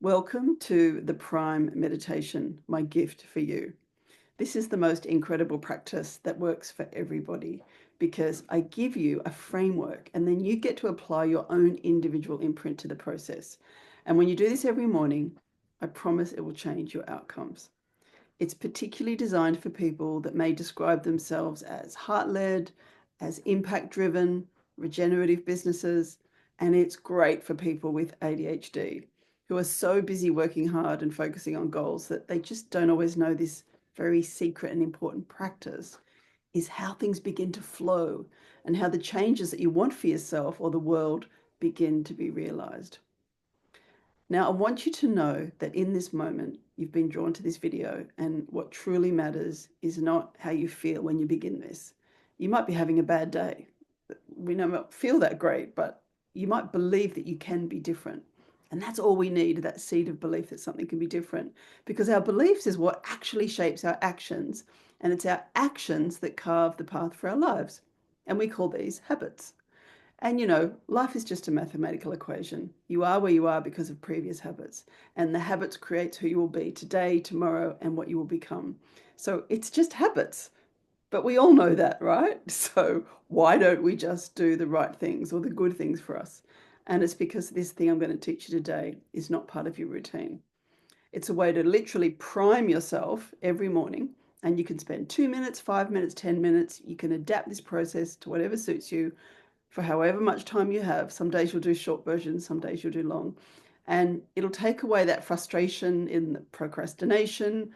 Welcome to the P.R.I.M.E Meditation, my gift for you. This is the most incredible practice that works for everybody because I give you a framework and then you get to apply your own individual imprint to the process. And when you do this every morning, I promise it will change your outcomes. It's particularly designed for people that may describe themselves as heart-led, as impact-driven, regenerative businesses, and it's great for people with ADHD who are so busy working hard and focusing on goals that they just don't always know this very secret and important practice is how things begin to flow and how the changes that you want for yourself or the world begin to be realized. Now, I want you to know that in this moment, you've been drawn to this video, and what truly matters is not how you feel when you begin this. You might be having a bad day. We don't feel that great, but you might believe that you can be different. And that's all we need, that seed of belief that something can be different. Because our beliefs is what actually shapes our actions, and it's our actions that carve the path for our lives. And we call these habits. And you know, life is just a mathematical equation. You are where you are because of previous habits, and the habits creates who you will be today, tomorrow, and what you will become. So it's just habits, but we all know that, right? So why don't we just do the right things or the good things for us? And it's because this thing I'm going to teach you today is not part of your routine. It's a way to literally prime yourself every morning, and you can spend 2 minutes, 5 minutes, 10 minutes. You can adapt this process to whatever suits you for however much time you have. Some days you'll do short versions, some days you'll do long. And it'll take away that frustration in the procrastination,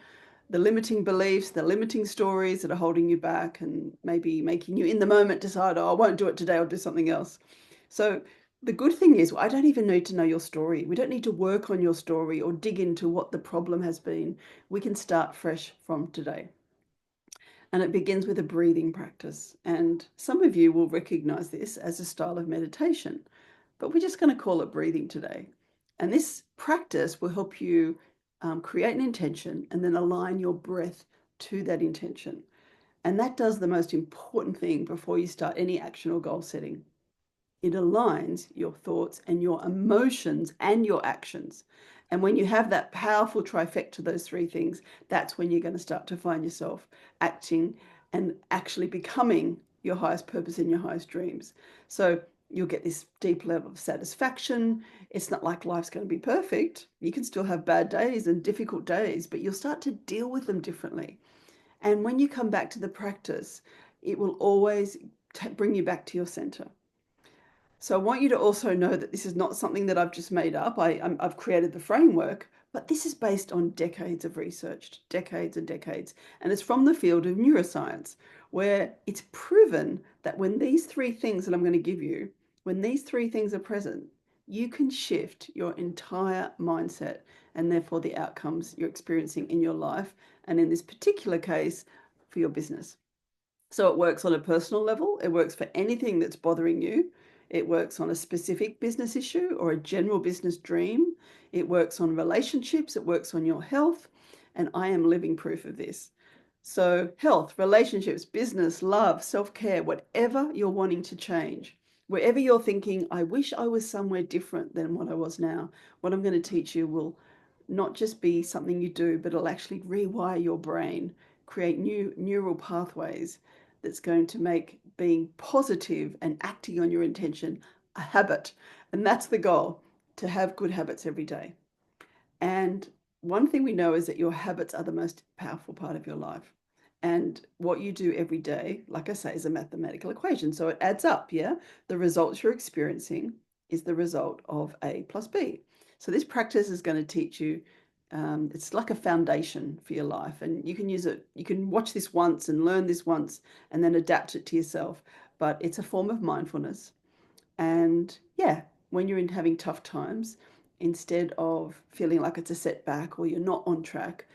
the limiting beliefs, the limiting stories that are holding you back and maybe making you in the moment decide, oh, I won't do it today, I'll do something else. So the good thing is I don't even need to know your story. We don't need to work on your story or dig into what the problem has been. We can start fresh from today. And it begins with a breathing practice. And some of you will recognize this as a style of meditation, but we're just going to call it breathing today. And this practice will help you create an intention and then align your breath to that intention. And that does the most important thing before you start any action or goal setting. It aligns your thoughts and your emotions and your actions. And when you have that powerful trifecta, those three things, that's when you're going to start to find yourself acting and actually becoming your highest purpose and your highest dreams. So you'll get this deep level of satisfaction. It's not like life's going to be perfect. You can still have bad days and difficult days, but you'll start to deal with them differently. And when you come back to the practice, it will always bring you back to your center. So I want you to also know that this is not something that I've just made up. I've created the framework, but this is based on decades of research, decades and decades. And it's from the field of neuroscience, where it's proven that when these three things that I'm going to give you, when these three things are present, you can shift your entire mindset and therefore the outcomes you're experiencing in your life. And in this particular case, for your business. So it works on a personal level. It works for anything that's bothering you. It works on a specific business issue or a general business dream. It works on relationships. It works on your health. And I am living proof of this. So health, relationships, business, love, self-care, whatever you're wanting to change, wherever you're thinking, I wish I was somewhere different than what I was now, what I'm going to teach you will not just be something you do, but it'll actually rewire your brain, create new neural pathways that's going to make being positive and acting on your intention a habit. And that's the goal, to have good habits every day. And one thing we know is that your habits are the most powerful part of your life. And what you do every day, like I say, is a mathematical equation. So it adds up, yeah? The results you're experiencing is the result of A plus B. So this practice is going to teach you, it's like a foundation for your life. And you can use it, you can watch this once and learn this once and then adapt it to yourself. But it's a form of mindfulness. And yeah, when you're having tough times, instead of feeling like it's a setback or you're not on track,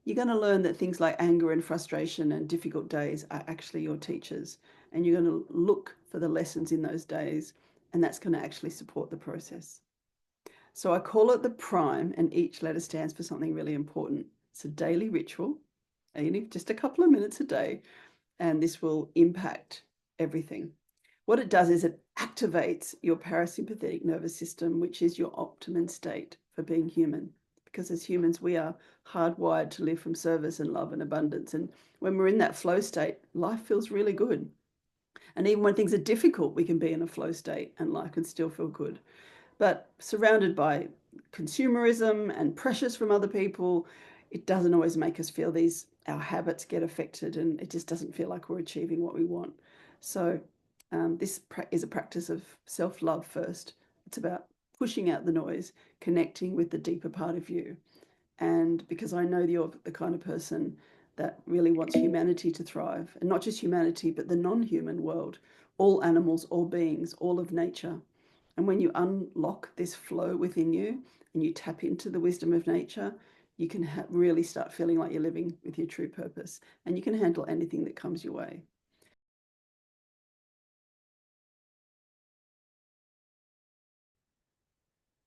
you're going to learn that things like anger and frustration and difficult days are actually your teachers. And you're going to look for the lessons in those days, and that's going to actually support the process. So I call it the P.R.I.M.E, and each letter stands for something really important. It's a daily ritual, even just a couple of minutes a day, and this will impact everything. What it does is it activates your parasympathetic nervous system, which is your optimum state for being human. because as humans, we are hardwired to live from service and love and abundance. And when we're in that flow state, life feels really good. And even when things are difficult, we can be in a flow state and life can still feel good. But surrounded by consumerism and pressures from other people, it doesn't always make us feel our habits get affected, and it just doesn't feel like we're achieving what we want. So this is a practice of self-love first. It's about pushing out the noise, connecting with the deeper part of you. And because I know you're the kind of person that really wants humanity to thrive, and not just humanity, but the non-human world, all animals, all beings, all of nature. And when you unlock this flow within you and you tap into the wisdom of nature, you can really start feeling like you're living with your true purpose, and you can handle anything that comes your way.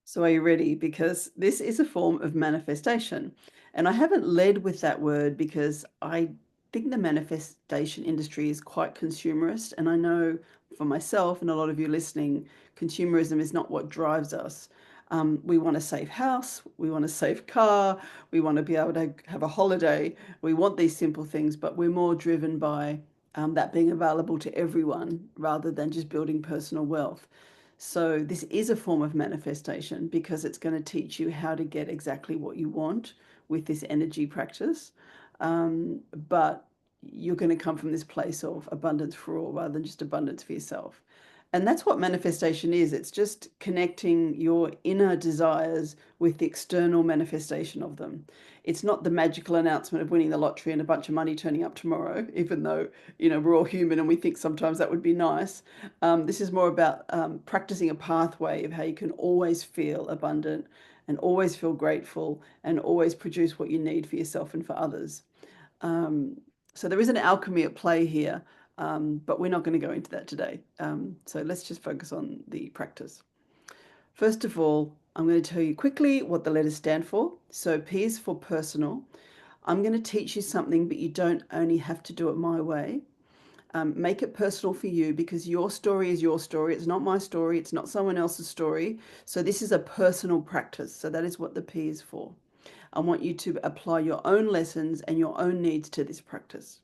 So are you ready? Because this is a form of manifestation. And I haven't led with that word because I think the manifestation industry is quite consumerist. And I know for myself and a lot of you listening, consumerism is not what drives us. We want a safe house, we want a safe car, we want to be able to have a holiday. We want these simple things, but we're more driven by that being available to everyone rather than just building personal wealth. So this is a form of manifestation because it's going to teach you how to get exactly what you want with this energy practice. But you're going to come from this place of abundance for all rather than just abundance for yourself. And that's what manifestation is. It's just connecting your inner desires with the external manifestation of them. It's not the magical announcement of winning the lottery and a bunch of money turning up tomorrow, even though, we're all human and we think sometimes that would be nice. This is more about practicing a pathway of how you can always feel abundant and always feel grateful and always produce what you need for yourself and for others. Um, so there is an alchemy at play here, but we're not going to go into that today. So let's just focus on the practice. First of all, I'm going to tell you quickly what the letters stand for. So P is for personal. I'm going to teach you something, but you don't only have to do it my way. Make it personal for you because your story is your story. It's not my story. It's not someone else's story. So this is a personal practice. So that is what the P is for. I want you to apply your own lessons and your own needs to this practice.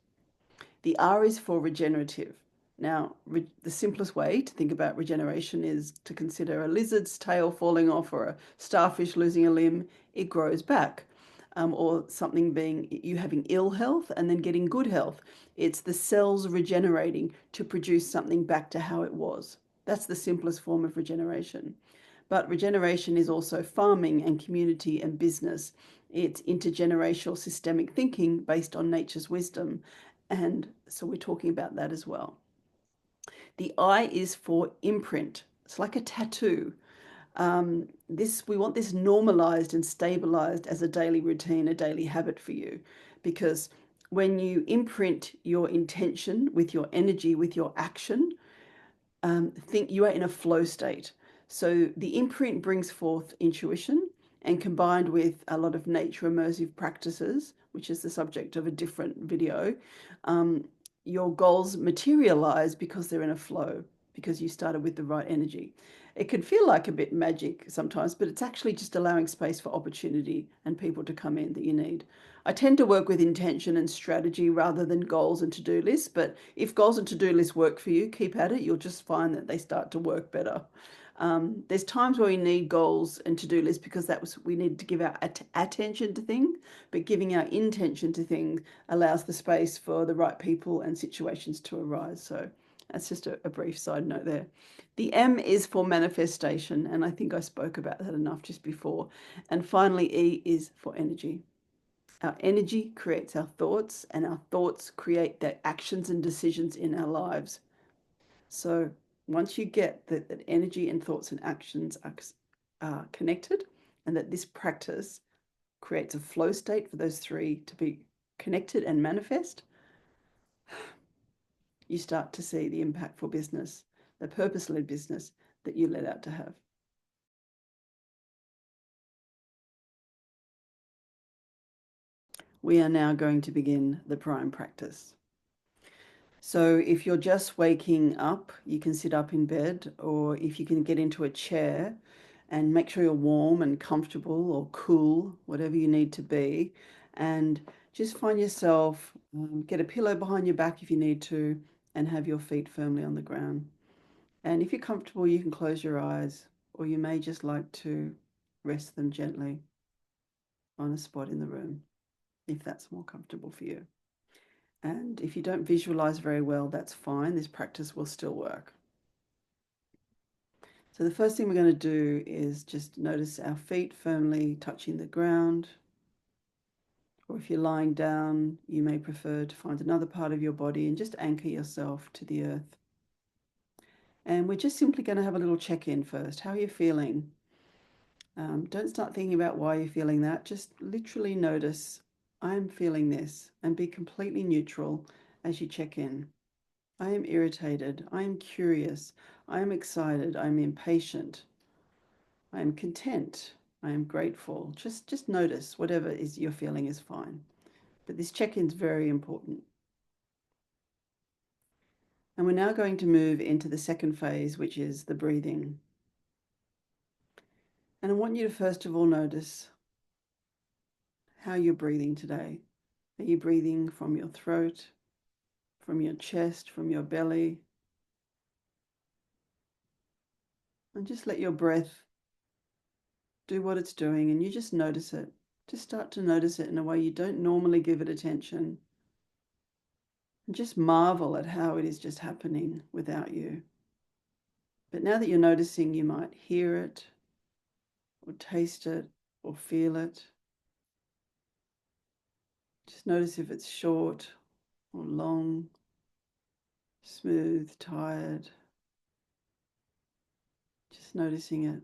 The R is for regenerative. Now, the simplest way to think about regeneration is to consider a lizard's tail falling off or a starfish losing a limb. It grows back. Or something being you having ill health and then getting good health. It's the cells regenerating to produce something back to how it was. That's the simplest form of regeneration. But regeneration is also farming and community and business. It's intergenerational systemic thinking based on nature's wisdom. And so we're talking about that as well. The I is for imprint. It's like a tattoo. We want this normalized and stabilized as a daily routine, a daily habit for you, because when you imprint your intention with your energy, with your action, think you are in a flow state. So the imprint brings forth intuition, and combined with a lot of nature immersive practices, which is the subject of a different video, your goals materialize because they're in a flow, because you started with the right energy. It can feel like a bit magic sometimes, but it's actually just allowing space for opportunity and people to come in that you need. I tend to work with intention and strategy rather than goals and to-do lists, but if goals and to-do lists work for you, keep at it. You'll just find that they start to work better. There's times where we need goals and to-do lists because we need to give our attention to things, but giving our intention to things allows the space for the right people and situations to arise. So that's just a brief side note there. The M is for manifestation, and I think I spoke about that enough just before. And finally, E is for energy. Our energy creates our thoughts, and our thoughts create the actions and decisions in our lives. So once you get that energy and thoughts and actions are connected, and that this practice creates a flow state for those three to be connected and manifest, you start to see the impactful business, the purpose-led business that you let out to have. We are now going to begin the P.R.I.M.E practice. So if you're just waking up, you can sit up in bed, or if you can get into a chair and make sure you're warm and comfortable or cool, whatever you need to be. And just find yourself, get a pillow behind your back if you need to, and have your feet firmly on the ground. And if you're comfortable, you can close your eyes, or you may just like to rest them gently on a spot in the room, if that's more comfortable for you. And if you don't visualize very well, that's fine. This practice will still work. So the first thing we're going to do is just notice our feet firmly touching the ground. Or if you're lying down, you may prefer to find another part of your body and just anchor yourself to the earth. And we're just simply going to have a little check-in first. How are you feeling? Don't start thinking about why you're feeling that. Just literally notice, I'm feeling this, and be completely neutral as you check in. I am irritated. I am curious. I am excited. I am impatient. I am content. I am grateful. Just notice whatever is you're feeling is fine. But this check-in is very important. And we're now going to move into the second phase, which is the breathing. And I want you to first of all notice how you're breathing today. Are you breathing from your throat, from your chest, from your belly? And just let your breath do what it's doing, and you just notice it. Just start to notice it in a way you don't normally give it attention. And just marvel at how it is just happening without you. But now that you're noticing, you might hear it, or taste it, or feel it. Just notice if it's short or long, smooth, tired. Just noticing it.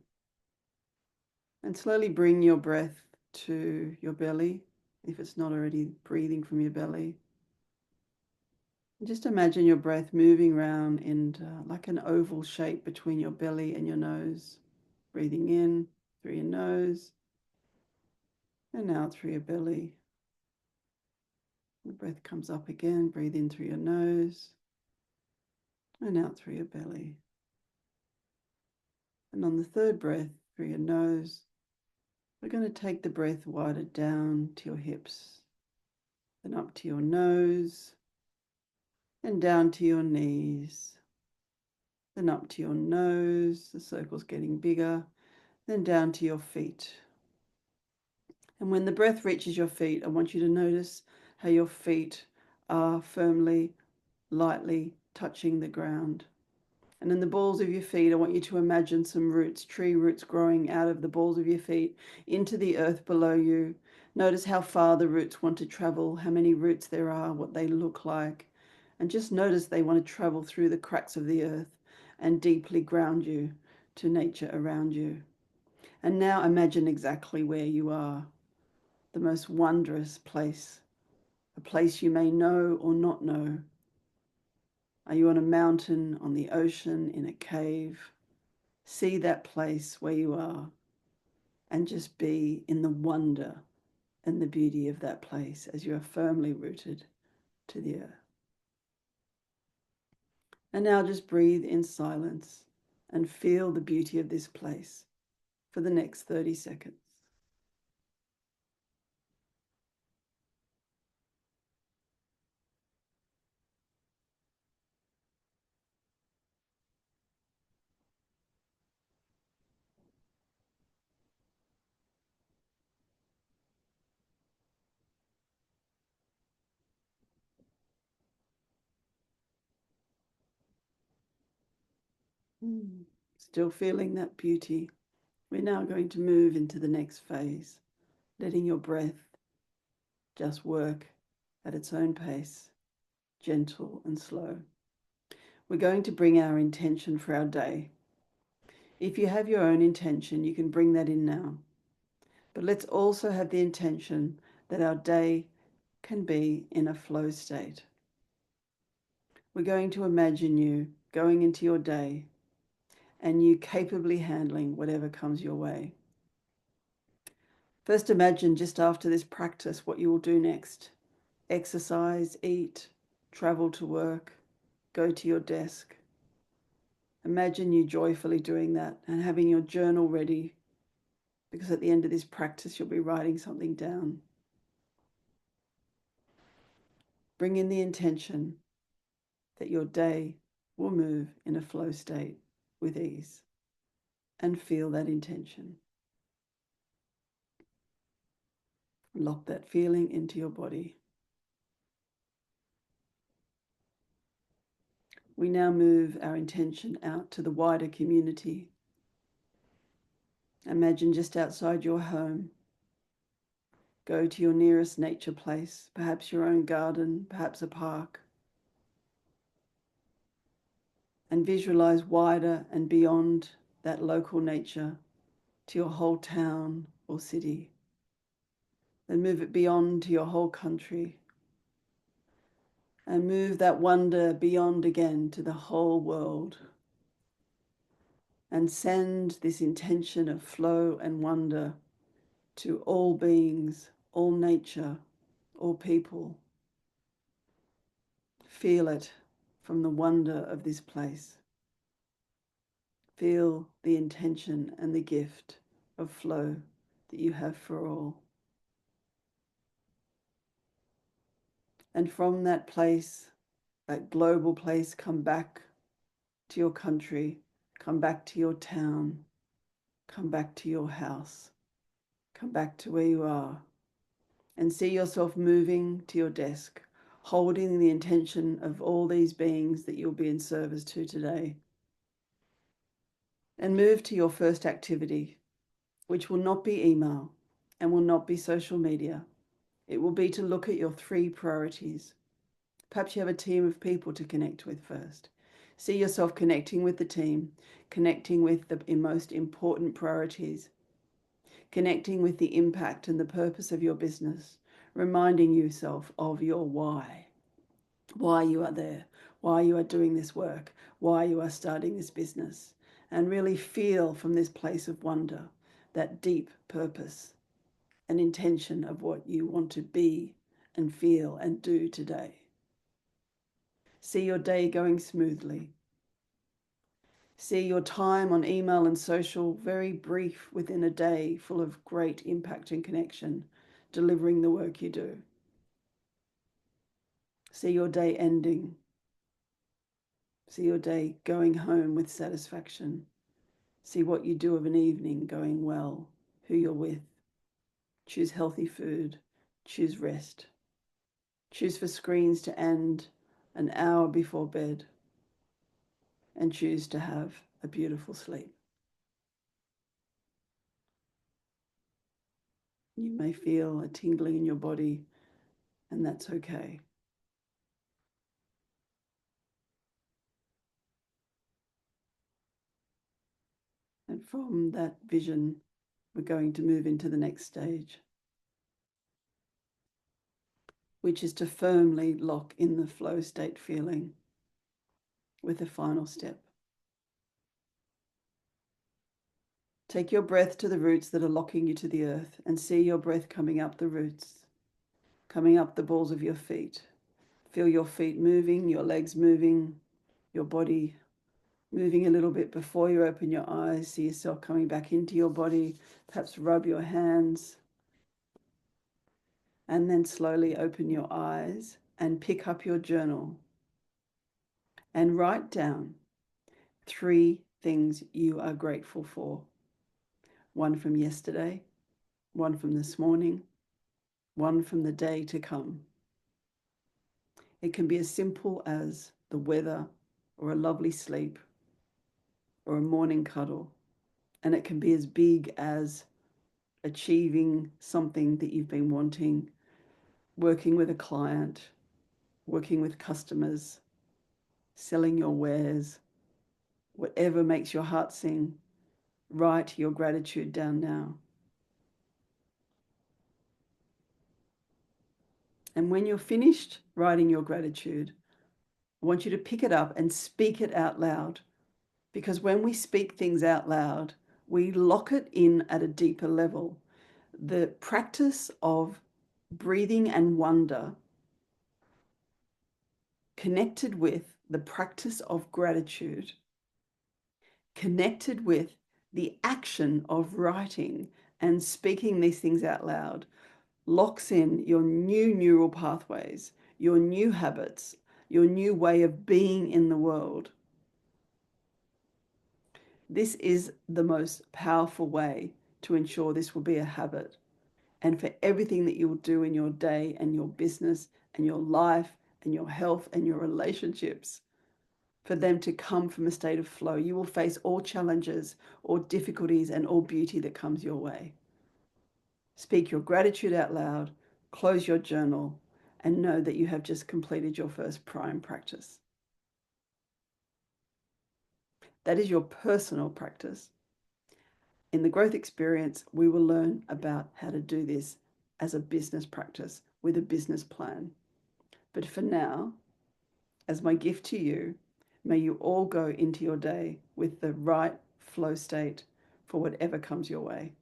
And slowly bring your breath to your belly, if it's not already breathing from your belly. And just imagine your breath moving around in like an oval shape between your belly and your nose. Breathing in through your nose and out through your belly. The breath comes up again. Breathe in through your nose and out through your belly. And on the third breath through your nose, we're going to take the breath wider down to your hips, then up to your nose, and down to your knees, then up to your nose, the circle's getting bigger, then down to your feet. And when the breath reaches your feet, I want you to notice how your feet are firmly, lightly touching the ground. And in the balls of your feet, I want you to imagine some roots, tree roots growing out of the balls of your feet into the earth below you. Notice how far the roots want to travel, how many roots there are, what they look like. And just notice they want to travel through the cracks of the earth and deeply ground you to nature around you. And now imagine exactly where you are, the most wondrous place, a place you may know or not know. Are you on a mountain, on the ocean, in a cave? See that place where you are and just be in the wonder and the beauty of that place as you are firmly rooted to the earth. And now just breathe in silence and feel the beauty of this place for the next 30 seconds. Still feeling that beauty. We're now going to move into the next phase, letting your breath just work at its own pace, gentle and slow. We're going to bring our intention for our day. If you have your own intention, you can bring that in now. But let's also have the intention that our day can be in a flow state. We're going to imagine you going into your day and you capably handling whatever comes your way. First, imagine just after this practice what you will do next. Exercise, eat, travel to work, go to your desk. Imagine you joyfully doing that and having your journal ready because at the end of this practice, you'll be writing something down. Bring in the intention that your day will move in a flow state with ease, and feel that intention. Lock that feeling into your body. We now move our intention out to the wider community. Imagine just outside your home. Go to your nearest nature place, perhaps your own garden, perhaps a park, and visualize wider and beyond that local nature to your whole town or city. Then move it beyond to your whole country, and move that wonder beyond again to the whole world. And send this intention of flow and wonder to all beings, all nature, all people. Feel it from the wonder of this place. Feel the intention and the gift of flow that you have for all. And from that place, that global place, come back to your country, come back to your town, come back to your house, come back to where you are, and see yourself moving to your desk, holding the intention of all these beings that you'll be in service to today. And move to your first activity, which will not be email and will not be social media. It will be to look at your 3 priorities. Perhaps you have a team of people to connect with first. See yourself connecting with the team, connecting with the most important priorities, connecting with the impact and the purpose of your business, reminding yourself of your why you are there, why you are doing this work, why you are starting this business, and really feel from this place of wonder that deep purpose and intention of what you want to be and feel and do today. See your day going smoothly. See your time on email and social very brief within a day, full of great impact and connection, delivering the work you do. See your day ending. See your day going home with satisfaction. See what you do of an evening going well, who you're with. Choose healthy food. Choose rest. Choose for screens to end an hour before bed. And choose to have a beautiful sleep. You may feel a tingling in your body, and that's okay. And from that vision, we're going to move into the next stage, which is to firmly lock in the flow state feeling with the final step. Take your breath to the roots that are locking you to the earth, and see your breath coming up the roots, coming up the balls of your feet. Feel your feet moving, your legs moving, your body moving a little bit before you open your eyes. See yourself coming back into your body. Perhaps rub your hands. And then slowly open your eyes and pick up your journal and write down 3 things you are grateful for. 1 from yesterday, 1 from this morning, 1 from the day to come. It can be as simple as the weather or a lovely sleep or a morning cuddle. And it can be as big as achieving something that you've been wanting, working with a client, working with customers, selling your wares, whatever makes your heart sing. Write your gratitude down now. And when you're finished writing your gratitude, I want you to pick it up and speak it out loud. Because when we speak things out loud, we lock it in at a deeper level. The practice of breathing and wonder connected with the practice of gratitude, connected with the action of writing And speaking these things out loud locks in your new neural pathways, your new habits, your new way of being in the world. This is the most powerful way to ensure this will be a habit. And for everything that you will do in your day and your business and your life and your health and your relationships, for them to come from a state of flow, you will face all challenges, all difficulties, and all beauty that comes your way. Speak your gratitude out loud, close your journal, and know that you have just completed your first P.R.I.M.E practice. That is your personal practice. In the growth experience, we will learn about how to do this as a business practice with a business plan. But for now, as my gift to you, may you all go into your day with the right flow state for whatever comes your way.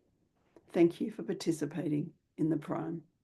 Thank you for participating in the P.R.I.M E.